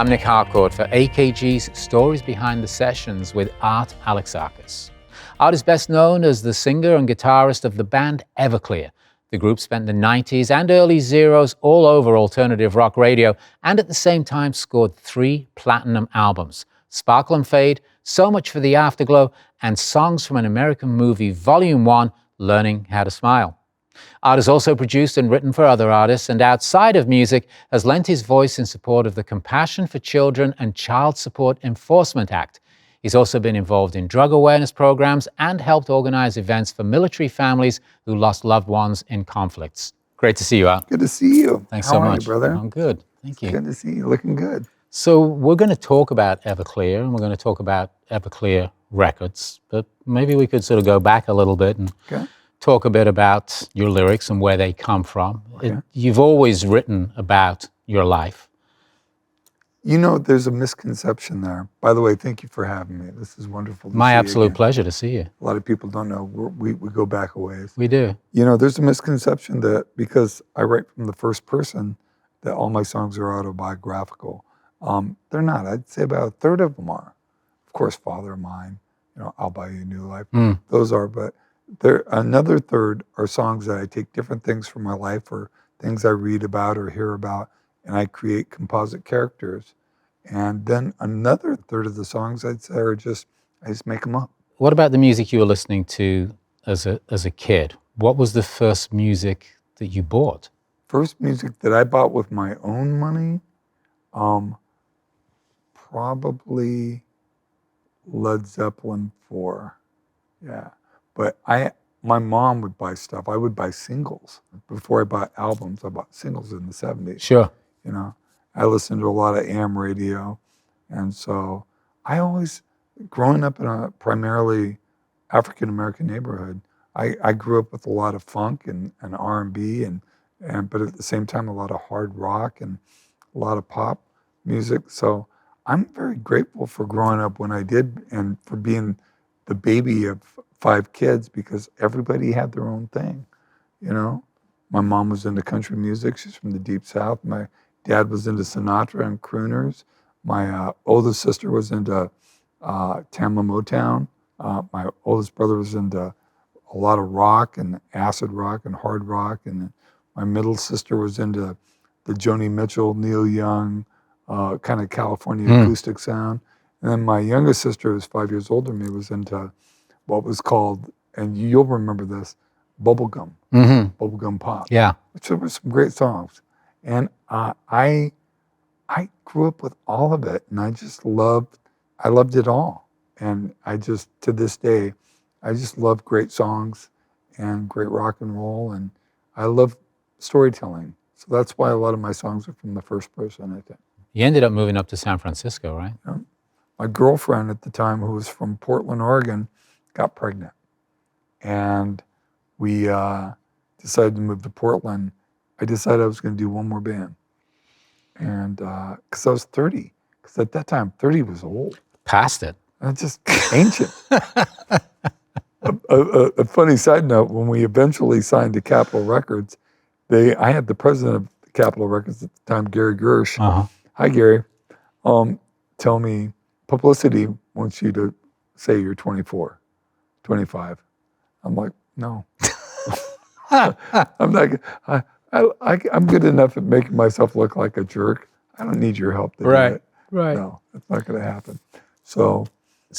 I'm Nic Harcourt for AKG's Stories Behind the Sessions with Art Alexakis. Art is best known as the singer and guitarist of the band Everclear. The group spent the 90s and early zeros all over alternative rock radio and at the same time scored 3 platinum albums: Sparkle and Fade, So Much for the Afterglow, and Songs from an American Movie Volume 1, Learning How to Smile. Art has also produced and written for other artists, and outside of music has lent his voice in support of the Compassion for Children and Child Support Enforcement Act. He's also been involved in drug awareness programs and helped organize events for military families who lost loved ones in conflicts. Great to see you, Art. Good to see you. Thanks How so are much. you, brother? I'm good. Thank you. Good to see you. Looking good. So we're going to talk about Everclear, and we're going to talk about Everclear Records, but maybe we could sort of go back a little bit and talk a bit about your lyrics and where they come from. Okay. You've always written about your life. You know, there's a misconception there. By the way, thank you for having me. This is wonderful to see you. My absolute again. pleasure to see you. A lot of people don't know. We go back a ways. We do. You know, there's a misconception that because I write from the first person, that all my songs are autobiographical. They're not. I'd say about a third of them are. Of course, Father of Mine, you know, I'll Buy You a New Life. Those are, but another third are songs that I take different things from my life or things I read about or hear about, and I create composite characters. And then another third of the songs I'd say are I just make them up. What about the music you were listening to as a kid? What was the first music that you bought? First music that I bought with my own money, probably Led Zeppelin 4. Yeah. But my mom would buy stuff. I would buy singles. Before I bought albums, I bought singles in the 70s. Sure. You know, I listened to a lot of AM radio. And so I always, growing up in a primarily African-American neighborhood, I grew up with a lot of funk and R&B, but at the same time, a lot of hard rock and a lot of pop music. So I'm very grateful for growing up when I did and for being the baby of 5 kids because everybody had their own thing, you know? My mom was into country music. She's from the Deep South. My dad was into Sinatra and crooners. My oldest sister was into Tama Motown. My oldest brother was into a lot of rock and acid rock and hard rock. And my middle sister was into the Joni Mitchell, Neil Young, kind of California acoustic sound. And then my youngest sister, who was 5 years older than me, was into what was called, and you'll remember this, bubblegum, bubblegum pop. Yeah. Which were some great songs. And I grew up with all of it, and I loved it all. And I just, to this day, I just love great songs and great rock and roll, and I love storytelling. So that's why a lot of my songs are from the first person, I think. You ended up moving up to San Francisco, right? Yeah. My girlfriend at the time, who was from Portland, Oregon, got pregnant. And we decided to move to Portland. I decided I was going to do one more band. And because I was 30. Because at that time, 30 was old. Past it. It's just ancient. A funny side note, when we eventually signed to Capitol Records, I had the president of Capitol Records at the time, Gary Gersh. Hi, Gary. Tell me, publicity wants you to say you're 24, 25. I'm like, no. I'm not. I'm good enough at making myself look like a jerk. I don't need your help to do it. Right. No, it's not going to happen. So,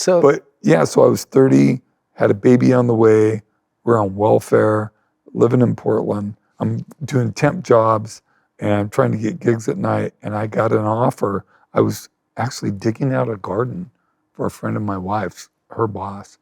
but yeah, so I was 30, had a baby on the way. We're on welfare, living in Portland. I'm doing temp jobs and trying to get gigs at night. And I got an offer. I was actually digging out a garden for a friend of my wife's, her boss.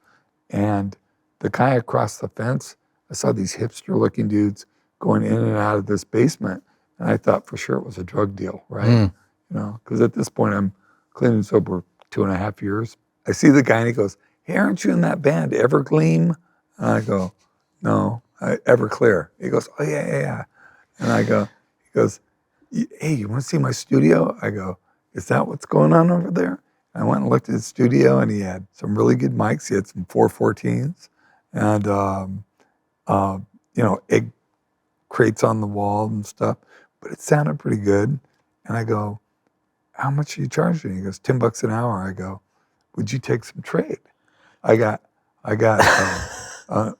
And the guy across the fence, I saw these hipster-looking dudes going in and out of this basement. And I thought for sure it was a drug deal, right? You know, because at this point I'm clean and sober 2.5 years. I see the guy and he goes, hey, aren't you in that band, Evergleam? And I go, no, Everclear. He goes, oh, yeah. And I go, he goes, hey, you want to see my studio? I go, is that what's going on over there? And I went and looked at his studio, and he had some really good mics. He had some 414s and, you know, egg crates on the wall and stuff. But it sounded pretty good. And I go, how much are you charging? He goes, $10 an hour. I go, would you take some trade? I got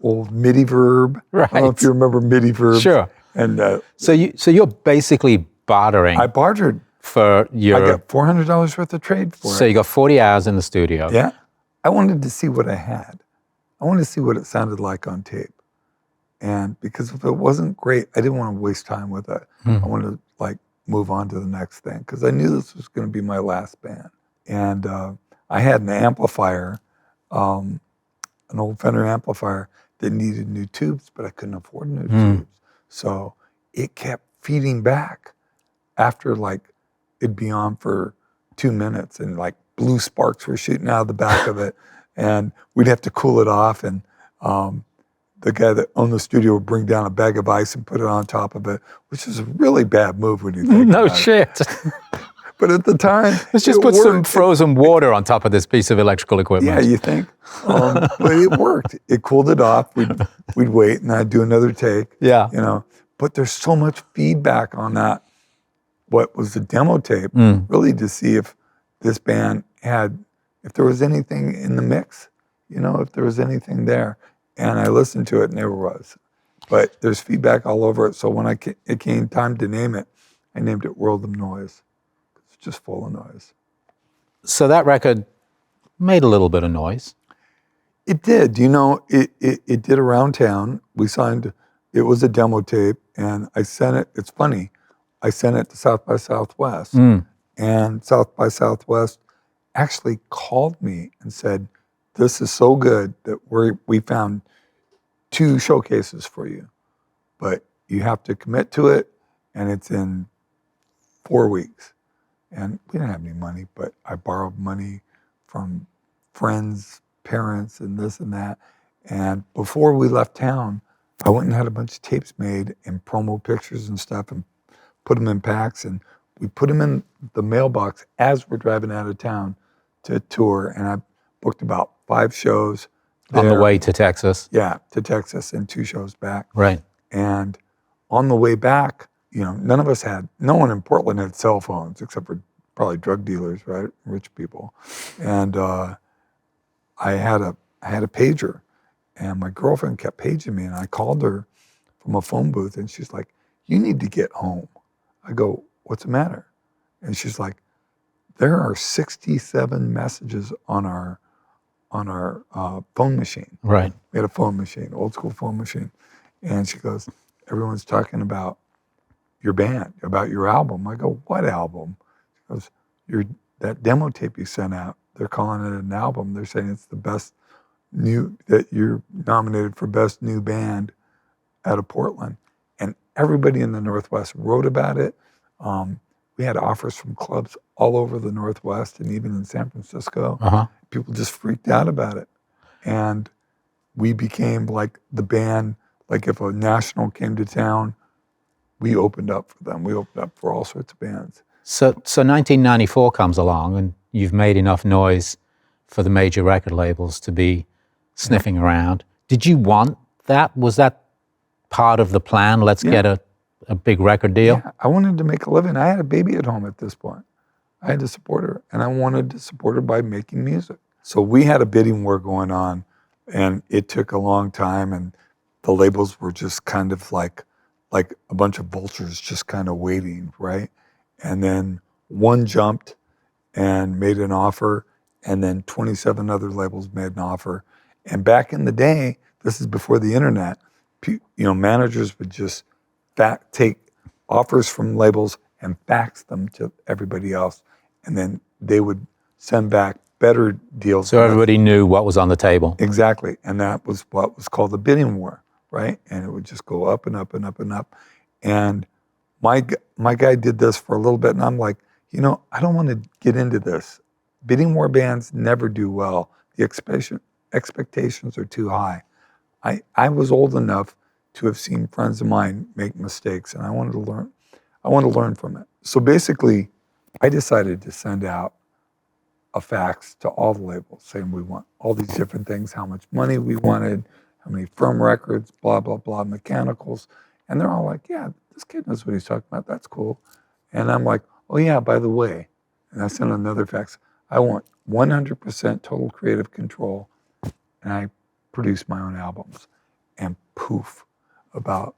old MIDI verb. Right. I don't know if you remember MIDI verbs. Sure. And So you're basically bartering. I bartered. For your. I got $400 worth of trade for it. So you got 40 hours in the studio. Yeah. I wanted to see what I had. I wanted to see what it sounded like on tape. And because if it wasn't great, I didn't want to waste time with it. I wanted to like move on to the next thing because I knew this was going to be my last band. And I had an amplifier, an old Fender amplifier that needed new tubes, but I couldn't afford new tubes. So it kept feeding back after like it'd be on for 2 minutes and like blue sparks were shooting out of the back of it. And we'd have to cool it off. And the guy that owned the studio would bring down a bag of ice and put it on top of it, which is a really bad move when you think No about shit. it. But at the time, Let's just put some frozen water on top of this piece of electrical equipment. Yeah, you think? But it worked. It cooled it off. We'd wait, and I'd do another take. Yeah. You know, but there's so much feedback on that. What was the demo tape? Really to see if this band had, if there was anything in the mix. You know, if there was anything there. And I listened to it, and there was. But there's feedback all over it. So when it came time to name it, I named it World of Noise. It's just full of noise. So that record made a little bit of noise. It did. You know, it did around town. We signed, it was a demo tape, and I sent it. It's funny. I sent it to South by Southwest. And South by Southwest actually called me and said, this is so good that we found 2 showcases for you, but you have to commit to it, and it's in 4 weeks. And we didn't have any money, but I borrowed money from friends, parents, and this and that. And before we left town, I went and had a bunch of tapes made and promo pictures and stuff and put them in packs. And we put them in the mailbox as we're driving out of town to tour. And I booked about 5 shows there. On the way to Texas. Yeah, to Texas, and 2 shows back. Right. And on the way back, you know, no one in Portland had cell phones except for probably drug dealers, right? Rich people. And I had a pager, and my girlfriend kept paging me, and I called her from a phone booth, and she's like, you need to get home. I go, what's the matter? And she's like, there are 67 messages on our phone machine. Right. We had a phone machine, old school phone machine. And she goes, everyone's talking about your band, about your album. I go, what album? She goes, that demo tape you sent out, they're calling it an album. They're saying it's the best that you're nominated for best new band out of Portland. And everybody in the Northwest wrote about it. We had offers from clubs all over the Northwest and even in San Francisco. People just freaked out about it. And we became like the band, like if a national came to town, we opened up for them. We opened up for all sorts of bands. So 1994 comes along, and you've made enough noise for the major record labels to be sniffing around. Did you want that? Was that part of the plan? Let's get a big record deal? Yeah, I wanted to make a living. I had a baby at home at this point. I had to support her, and I wanted to support her by making music. So we had a bidding war going on, and it took a long time, and the labels were just kind of like a bunch of vultures just kind of waiting, right? And then one jumped and made an offer, and then 27 other labels made an offer. And back in the day, this is before the internet, managers would just take offers from labels and fax them to everybody else, and then they would send back better deals. So everybody knew what was on the table. Exactly, and that was what was called the bidding war, right? And it would just go up and up and up and up. And my guy did this for a little bit, and I'm like, I don't want to get into this. Bidding war bands never do well. The expectations are too high. I was old enough to have seen friends of mine make mistakes, and I wanted to learn. I wanted to learn from it. So basically, I decided to send out a fax to all the labels saying we want all these different things, how much money we wanted, how many firm records, blah, blah, blah, mechanicals. And they're all like, yeah, this kid knows what he's talking about. That's cool. And I'm like, oh yeah, by the way. And I sent another fax. I want 100% total creative control. And I produced my own albums. And poof, about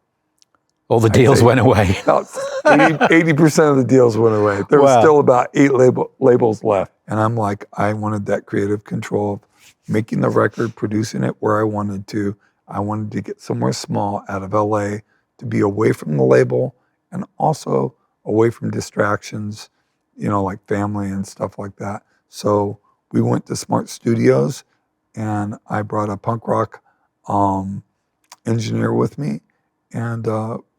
all the deals went away. About 80% of the deals went away. There was still about 8 labels left. And I'm like, I wanted that creative control of making the record, producing it where I wanted to. I wanted to get somewhere small out of LA to be away from the label and also away from distractions, like family and stuff like that. So we went to Smart Studios and I brought a punk rock engineer with me. And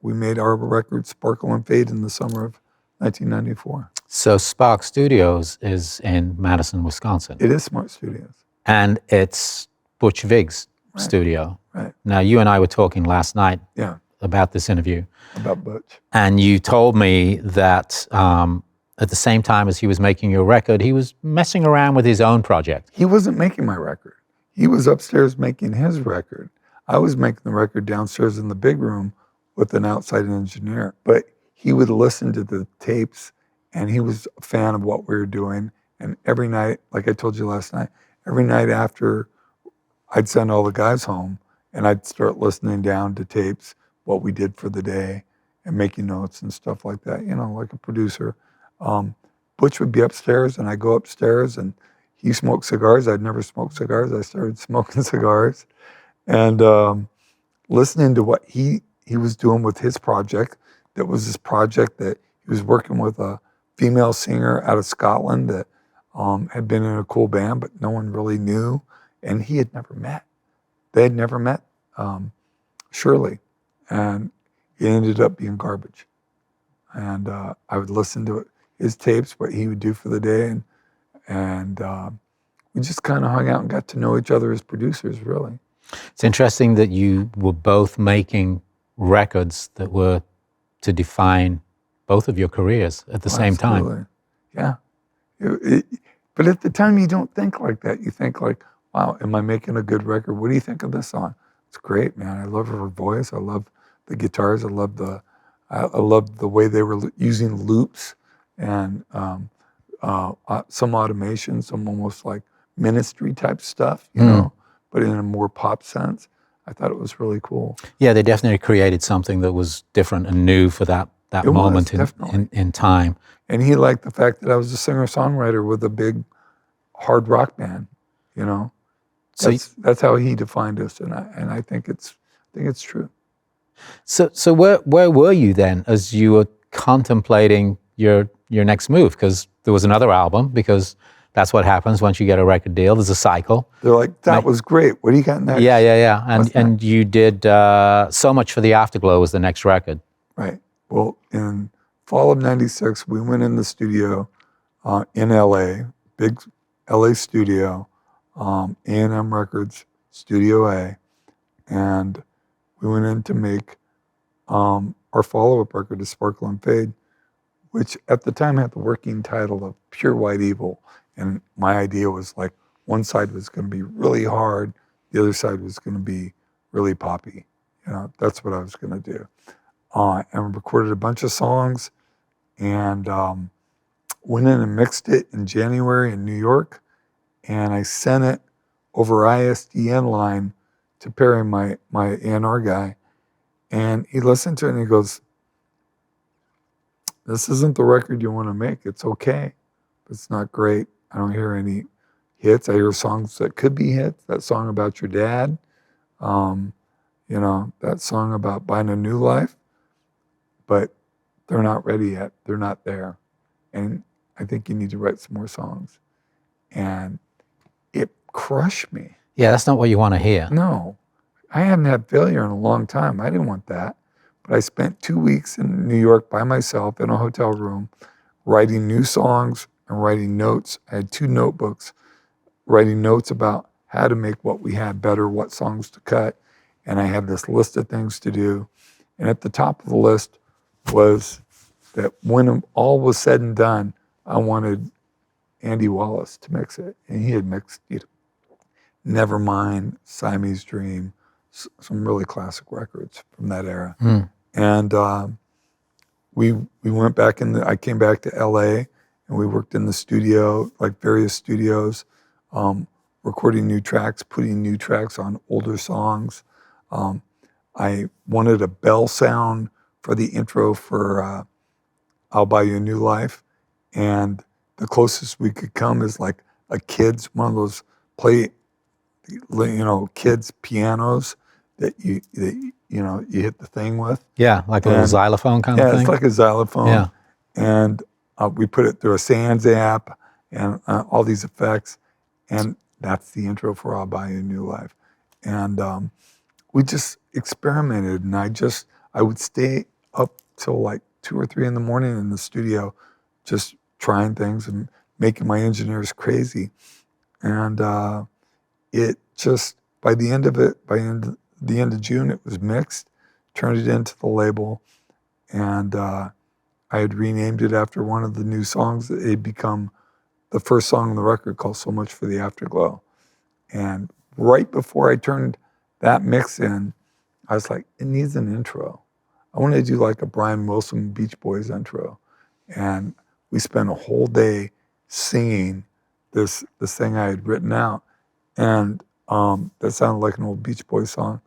we made our record Sparkle and Fade in the summer of 1994. So Spark Studios is in Madison, Wisconsin. It is Smart Studios. And it's Butch Vig's studio. Right. Now, you and I were talking last night about this interview. About Butch. And you told me that at the same time as he was making your record, he was messing around with his own project. He wasn't making my record. He was upstairs making his record. I was making the record downstairs in the big room with an outside engineer. But he would listen to the tapes, and he was a fan of what we were doing. And every night, like I told you last night, every night after I'd send all the guys home, and I'd start listening down to tapes, what we did for the day, and making notes and stuff like that, like a producer. Butch would be upstairs, and I'd go upstairs, and he smoked cigars. I'd never smoked cigars. I started smoking cigars. And listening to what he was doing with his project, that was this project that he was working with a female singer out of Scotland that had been in a cool band, but no one really knew, and he had never met. They had never met Shirley, and it ended up being garbage. And I would listen to his tapes, what he would do for the day, and we just kind of hung out and got to know each other as producers, really. It's interesting that you were both making records that were to define both of your careers at the same time. Yeah. But at the time, you don't think like that. You think like, wow, am I making a good record? What do you think of this song? It's great, man. I love her voice. I love the guitars. I love the way they were using loops and some automation, some almost like ministry type stuff, you know, but in a more pop sense. I thought it was really cool. Yeah, they definitely created something that was different and new for that moment in time. And he liked the fact that I was a singer-songwriter with a big hard rock band, That's how he defined us, and I think it's true. So where were you then as you were contemplating your next move? Because there was another album, because that's what happens once you get a record deal. There's a cycle. They're like, that was great. What do you got next? Yeah. And you did So Much for the Afterglow was the next record. Right. Well, in fall of '96, we went in the studio in LA, big LA studio, A&M Records, Studio A, and we went in to make our follow-up record to Sparkle and Fade, which at the time had the working title of Pure White Evil. And my idea was like, one side was going to be really hard, the other side was going to be really poppy. That's what I was going to do. And recorded a bunch of songs and went in and mixed it in January in New York. And I sent it over ISDN line to Perry, my A&R guy. And he listened to it and he goes, this isn't the record you want to make. It's okay, but it's not great. I don't hear any hits. I hear songs that could be hits. That song about your dad, that song about buying a new life, but they're not ready yet. They're not there. And I think you need to write some more songs. And it crushed me. Yeah, that's not what you want to hear. No, I hadn't had failure in a long time. I didn't want that. But I spent 2 weeks in New York by myself in a hotel room, writing new songs and writing notes. I had 2 notebooks, writing notes about how to make what we had better, what songs to cut. And I had this list of things to do. And at the top of the list was that when all was said and done, I wanted Andy Wallace to mix it. And he had mixed Nevermind, Siamese Dream, some really classic records from that era. And we went back I came back to LA and we worked in the studio, like various studios, recording new tracks, putting new tracks on older songs. I wanted a bell sound for the intro for I'll Buy You a New Life, and the closest we could come is like a kid's, one of those kids pianos that you hit the thing with. Yeah, like a little xylophone kind of thing? Yeah, it's like a xylophone. Yeah. And we put it through a Sans app and all these effects, and that's the intro for I'll Buy You a New Life. And we just experimented, and I would stay up till like 2 or 3 in the morning in the studio, just trying things and making my engineers crazy. And it just, by the end of June, it was mixed, turned it into the label, and I had renamed it after one of the new songs. It had become the first song on the record, called So Much for the Afterglow. And right before I turned that mix in, I was like, it needs an intro. I want to do like a Brian Wilson Beach Boys intro. And we spent a whole day singing this thing I had written out. And that sounded like an old Beach Boys song.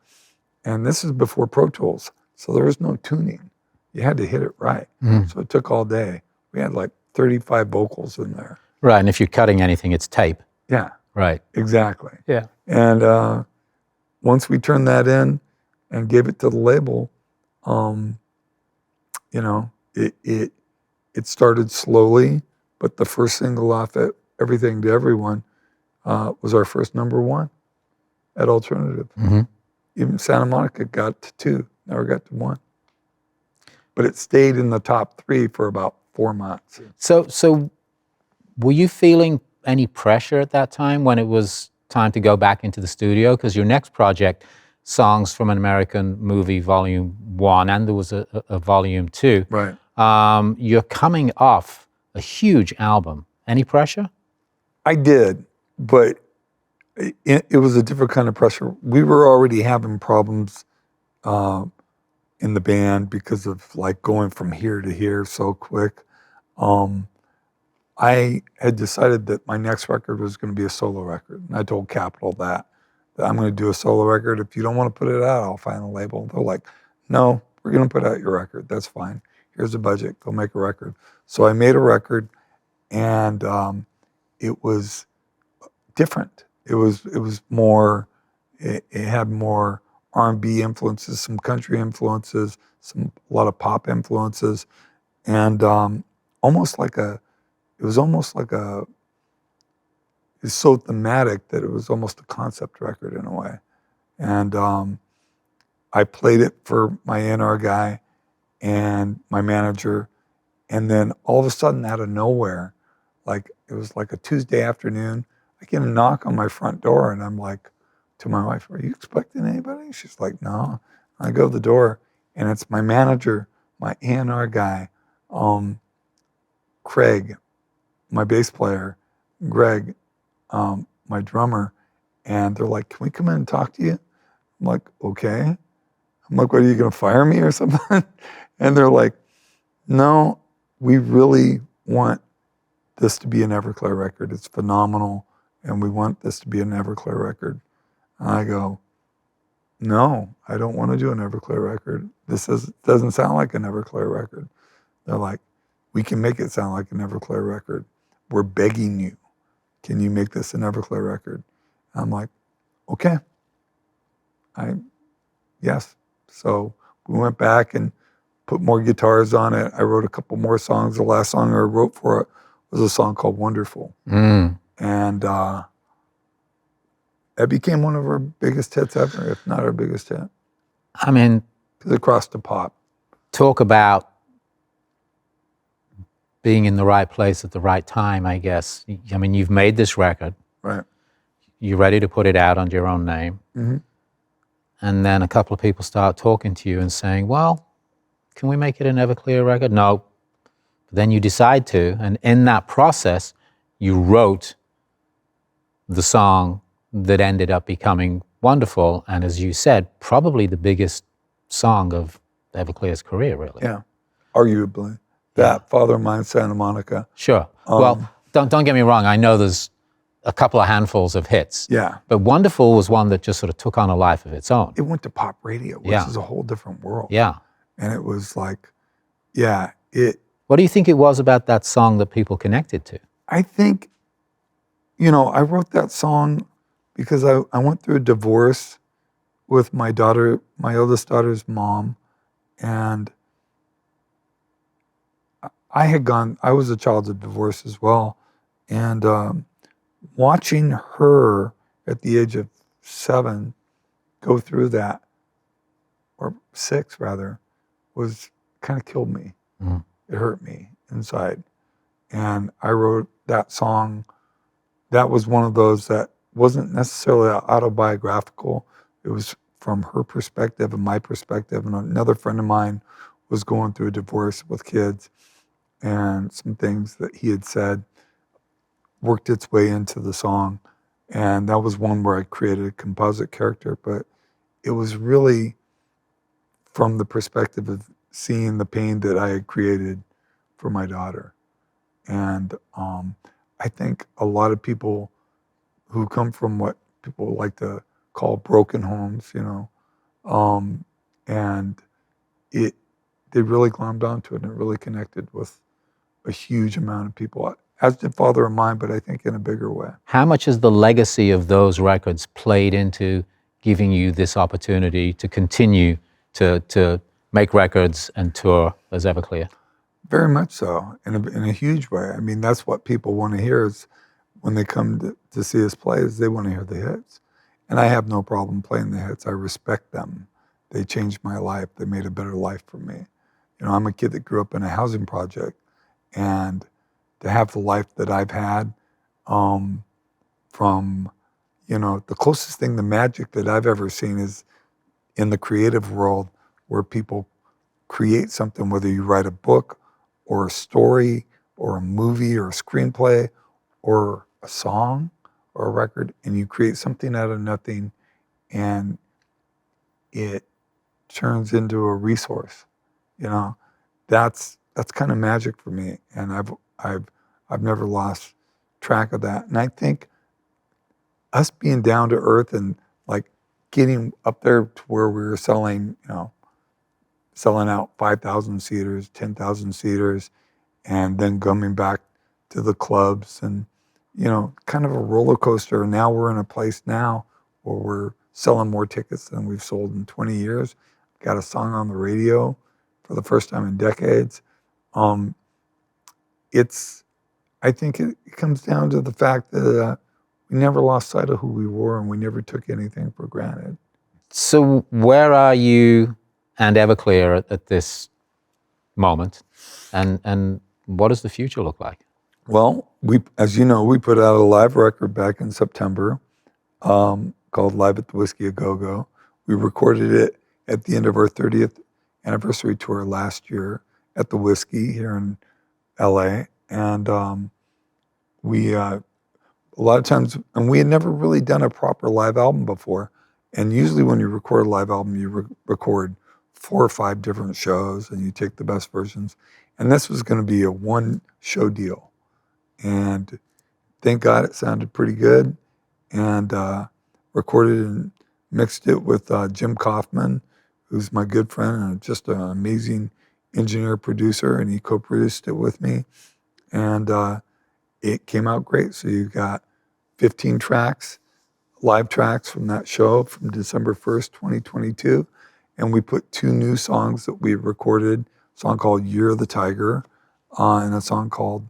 And this is before Pro Tools, so there was no tuning. You had to hit it right. So it took all day. We had like 35 vocals in there. Right, and if you're cutting anything, it's tape. Yeah. Right. Exactly. Yeah. And once we turned that in and gave it to the label, it started slowly, but the first single off it, Everything to Everyone, was our first #1 at Alternative. Even Santa Monica got to 2, never got to 1. But it stayed in the top 3 for about 4 months. So were you feeling any pressure at that time when it was time to go back into the studio? Because your next project, Songs from an American Movie Volume 1, and there was a Volume 2. Right. You're coming off a huge album. Any pressure? I did, but it was a different kind of pressure. We were already having problems in the band because of like going from here to here so quick. I had decided that my next record was going to be a solo record. And I told Capitol that I'm going to do a solo record. If you don't want to put it out, I'll find a label. They're like, no, we're going to put out your record. That's fine. Here's a budget. Go make a record. So I made a record, and it was different. It was more, it had more R&B influences, some country influences, a lot of pop influences, and it's so thematic that it was almost a concept record in a way. And I played it for my A&R guy and my manager, and then all of a sudden, out of nowhere, like it was like a Tuesday afternoon, I get a knock on my front door, and I'm like to my wife, "Are you expecting anybody?" She's like, "No." I go to the door, and it's my manager, my A&R guy, Craig, my bass player, Greg, my drummer, and they're like, "Can we come in and talk to you?" I'm like, "Okay." I'm like, "What, are you going to fire me or something?" And they're like, "No, we really want this to be an Everclear record. It's phenomenal, and we want this to be an Everclear record." And I go, "No, I don't want to do an Everclear record. This doesn't sound like an Everclear record." They're like, "We can make it sound like an Everclear record. We're begging you. Can you make this an Everclear record?" And I'm like, "Okay." Yes. So we went back and put more guitars on it. I wrote a couple more songs. The last song I wrote for it was a song called Wonderful. And that became one of our biggest hits ever, if not our biggest hit. I mean, because it crossed the pop. Talk about being in the right place at the right time, I guess. I mean, you've made this record. Right. You're ready to put it out under your own name. And then a couple of people start talking to you and saying, well, can we make it an Everclear record? No. But then you decide to, and in that process, you wrote the song that ended up becoming Wonderful, and as you said, probably the biggest song of Everclear's career, really. Yeah, arguably. That Father of Mine, Santa Monica. Sure. Well, don't get me wrong. I know there's a couple of handfuls of hits. Yeah. But Wonderful was one that just sort of took on a life of its own. It went to pop radio, which is a whole different world. Yeah. And it was like, it. What do you think it was about that song that people connected to? I think, I wrote that song because I went through a divorce with my oldest daughter's mom, and I was a child of divorce as well, and watching her at the age of 7 go through that, or 6 rather, was kind of killed me. Mm. It hurt me inside. And I wrote that song. That was one of those that wasn't necessarily autobiographical. It was from her perspective and my perspective. And another friend of mine was going through a divorce with kids, and some things that he had said worked its way into the song. And that was one where I created a composite character, but it was really from the perspective of seeing the pain that I had created for my daughter. And I think a lot of people who come from what people like to call broken homes, and they really glommed onto it, and it really connected with a huge amount of people, as did Father of Mine, but I think in a bigger way. How much has the legacy of those records played into giving you this opportunity to continue to make records and tour as Everclear? Very much so, in a huge way. I mean, that's what people want to hear is when they come to see us play, is they want to hear the hits. And I have no problem playing the hits. I respect them. They changed my life. They made a better life for me. I'm a kid that grew up in a housing project, and to have the life that I've had, from, the closest thing, the magic that I've ever seen is in the creative world, where people create something, whether you write a book or a story or a movie or a screenplay or a song or a record, and you create something out of nothing, and it turns into a resource. That's kind of magic for me, and I've never lost track of that. And I think us being down to earth and like getting up there to where we were selling out 5,000 seaters, 10,000 seaters, and then coming back to the clubs, and kind of a roller coaster. And now we're in a place now where we're selling more tickets than we've sold in 20 years. Got a song on the radio for the first time in decades. I think it comes down to the fact that we never lost sight of who we were, and we never took anything for granted. So where are you and Everclear at this moment, and what does the future look like? Well, as you know, we put out a live record back in September called Live at the Whiskey A Go-Go. We recorded it at the end of our 30th anniversary tour last year at the Whiskey here in LA. And we, a lot of times, and we had never really done a proper live album before. And usually when you record a live album, you record 4 or 5 different shows, and you take the best versions. And this was going to be a 1-show deal. And thank God it sounded pretty good. And recorded and mixed it with Jim Kaufman, who's my good friend and just an amazing engineer producer, and he co-produced it with me. And it came out great. So you got 15 tracks, live tracks from that show from December 1st, 2022. And we put 2 new songs that we recorded, a song called Year of the Tiger, and a song called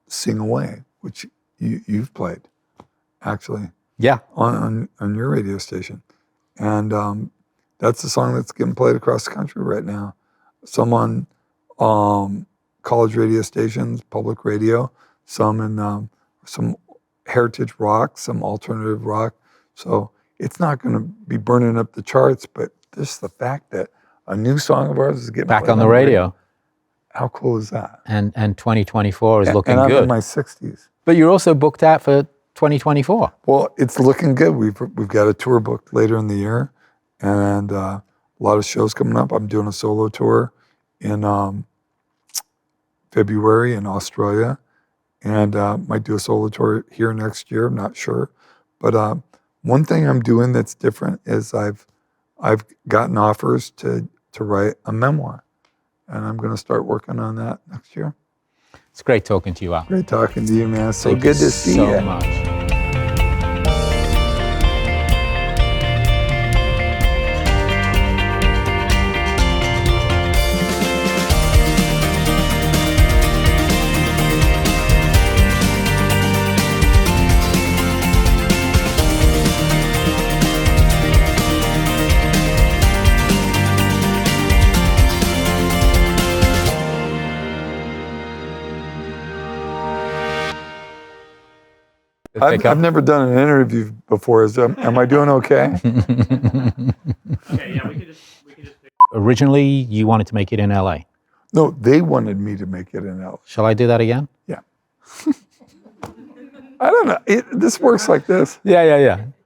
Sing Away, which you've played, actually. Yeah. On your radio station. And that's the song that's getting played across the country right now. Some on college radio stations, public radio, some in some heritage rock, some alternative rock. So it's not going to be burning up the charts, but just the fact that a new song of ours is getting back played on the radio. How cool is that? And 2024 is looking and I'm good. in my 60s. But you're also booked out for 2024. Well, it's looking good. We've got a tour booked later in the year, and a lot of shows coming up. I'm doing a solo tour in February in Australia, and might do a solo tour here next year. I'm not sure, but one thing I'm doing that's different is I've gotten offers to write a memoir, and I'm going to start working on that next year. It's great talking to you, Al. Great talking to you, man. So Thank good you to see so you. much. I've never done an interview before. Am I doing okay? Okay, yeah, we could just Originally, you wanted to make it in LA. No, they wanted me to make it in LA. Shall I do that again? Yeah. I don't know. This works like this. Yeah.